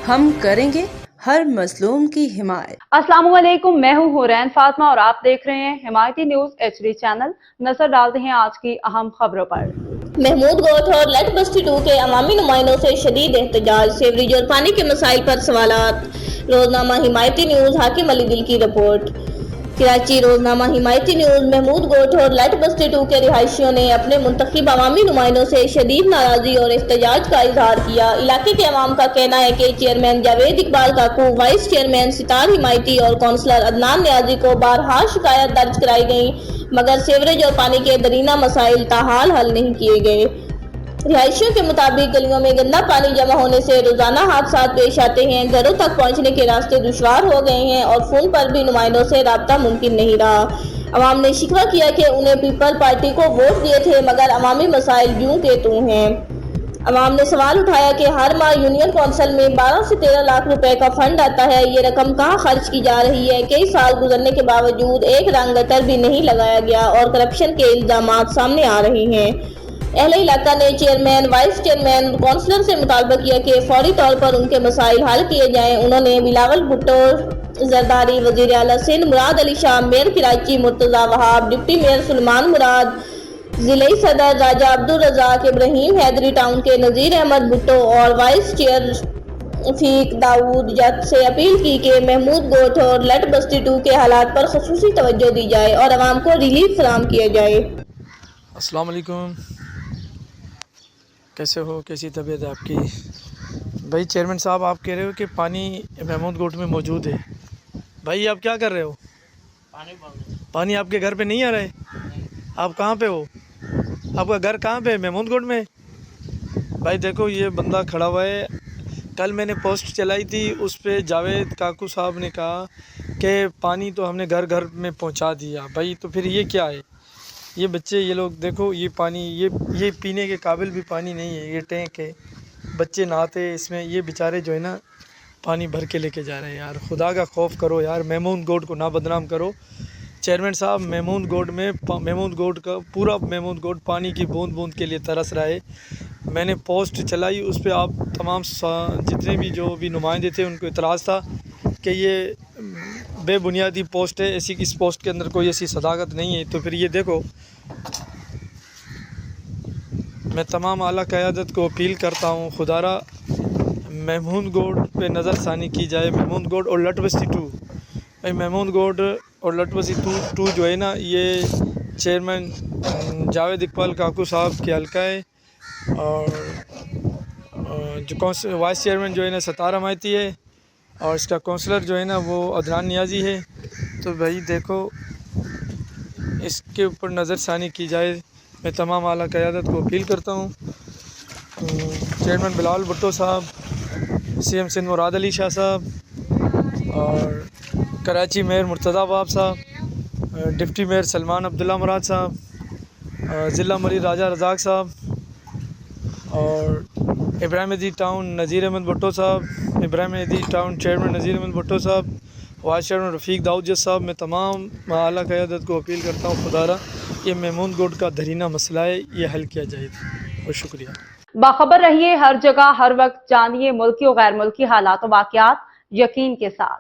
ہم کریں گے ہر مظلوم کی حمایت۔ السلام علیکم، میں ہوں حورین فاطمہ اور آپ دیکھ رہے ہیں حمایتی نیوز HD چینل۔ نظر ڈالتے ہیں آج کی اہم خبروں پر۔ محمود گوٹھ اور لٹ بستی 2 کے عوامی نمائندوں سے شدید احتجاج، سیوریج اور پانی کے مسائل پر سوالات۔ روزنامہ حمایتی نیوز حاکم علی دل کی رپورٹ۔ کراچی۔ روزنامہ حمایتی نیوز محمود گوٹھ اور لٹ بستی 2 کے رہائشیوں نے اپنے منتخب عوامی نمائندوں سے شدید ناراضی اور احتجاج کا اظہار کیا۔ علاقے کے عوام کا کہنا ہے کہ chairman Javed Iqbal Kaku, vice chairman Sattar Himayati اور کونسلر عدنان نیازی کو بارہا شکایات درج کرائی گئیں، مگر سیوریج اور پانی کے درینہ مسائل تاحال حل نہیں کیے گئے۔ رہائشیوں کے مطابق گلیوں میں گندا پانی جمع ہونے سے روزانہ حادثات پیش آتے ہیں، گھروں تک پہنچنے کے راستے دشوار ہو گئے ہیں اور فون پر بھی نمائندوں سے رابطہ ممکن نہیں رہا۔ عوام نے شکوہ کیا کہ انہیں پیپل پارٹی کو ووٹ دیے تھے مگر عوامی مسائل یوں کے توں ہیں۔ عوام نے سوال اٹھایا کہ ہر ماہ یونین کونسل میں 12 سے 13 لاکھ روپے کا فنڈ آتا ہے، یہ رقم کہاں خرچ کی جا رہی ہے؟ کئی سال گزرنے کے باوجود ایک رنگ گٹر بھی نہیں لگایا گیا اور کرپشن کے الزامات سامنے آ رہے ہیں۔ اہل علاقہ نے چیئرمین، وائس چیئرمین اور کونسلر سے مطالبہ کیا کہ فوری طور پر ان کے مسائل حل کیے جائیں۔ انہوں نے بلاول بھٹو زرداری، وزیر اعلیٰ سندھ مراد علی شاہ، میئر کراچی مرتضی وہاب، ڈپٹی میئر سلمان مراد، ضلعی صدر راجہ عبدالرزاق ابراہیم، حیدری ٹاؤن کے نذیر احمد بھٹو اور وائس چیئر فیق داؤد جٹ سے اپیل کی کہ محمود گوٹھ اور لٹ بستی 2 کے حالات پر خصوصی توجہ دی جائے اور عوام کو ریلیف فراہم کیا جائے۔ السلام علیکم، کیسے ہو؟ کیسی طبیعت ہے آپ کی؟ بھائی چیئرمین صاحب، آپ کہہ رہے ہو کہ پانی محمود گوٹھ میں موجود ہے۔ بھائی آپ کیا کر رہے ہو؟ پانی آپ کے گھر پہ نہیں آ رہا ہے؟ آپ کہاں پہ ہو؟ آپ کا گھر کہاں پہ ہے؟ محمود گوٹھ میں؟ بھائی دیکھو، یہ بندہ کھڑا ہوا ہے، کل میں نے پوسٹ چلائی تھی، اس پہ جاوید کاکو صاحب نے کہا کہ پانی تو ہم نے گھر گھر میں پہنچا دیا۔ بھائی تو پھر یہ کیا ہے؟ یہ بچے، یہ لوگ دیکھو، یہ پانی یہ پینے کے قابل بھی پانی نہیں ہے، یہ ٹینک ہے، بچے نہاتے اس میں، یہ بیچارے جو ہے نا پانی بھر کے لے کے جا رہے ہیں۔ یار خدا کا خوف کرو یار، محمود گوٹھ کو نہ بدنام کرو۔ چیئرمین صاحب، محمود گوٹھ کا پورا محمود گوٹھ پانی کی بوند بوند کے لیے ترس رہا ہے۔ میں نے پوسٹ چلائی، اس پہ آپ تمام جتنے بھی جو بھی نمائندے تھے ان کو اعتراض تھا کہ یہ بے بنیادی پوسٹ ہے، ایسی اس پوسٹ کے اندر کوئی ایسی صداقت نہیں ہے۔ تو پھر یہ دیکھو، میں تمام اعلیٰ قیادت کو اپیل کرتا ہوں، خدا را محمود گوٹھ پہ نظر ثانی کی جائے۔ محمود گوٹھ اور لٹ بستی 2، بھائی محمود گوٹھ اور لٹ بستی 2 جو ہے نا، یہ چیئرمین جاوید اقبال کاکو صاحب کے حلقہ ہے، اور جو وائس چیئرمین جو ہے نا ستار حمایتی ہے، اور اس کا کونسلر جو ہے نا وہ عدنان نیازی ہے۔ تو بھائی دیکھو، اس کے اوپر نظر ثانی کی جائے۔ میں تمام اعلیٰ قیادت کو اپیل کرتا ہوں، چیئرمین بلاول بھٹو صاحب، CM سندھ مراد علی شاہ صاحب، اور کراچی میئر مرتضی وہاب صاحب، ڈپٹی میئر سلمان عبداللہ مراد صاحب، ضلع مری راجہ رزاق صاحب، اور ابراہیم ندی ٹاؤن نذیر احمد بھٹو صاحب، ابراہیم ندی ٹاؤن چیئرمین نذیر احمد بھٹو صاحب، وائس چیئرمین رفیق داؤد جٹ صاحب۔ میں تمام اعلیٰ قیادت کو اپیل کرتا ہوں، خدا را یہ محمود گوٹھ کا درینہ مسئلہ ہے، یہ حل کیا جائے۔ اور شکریہ۔ باخبر رہیے ہر جگہ ہر وقت، جانیے ملکی و غیر ملکی حالات و واقعات یقین کے ساتھ۔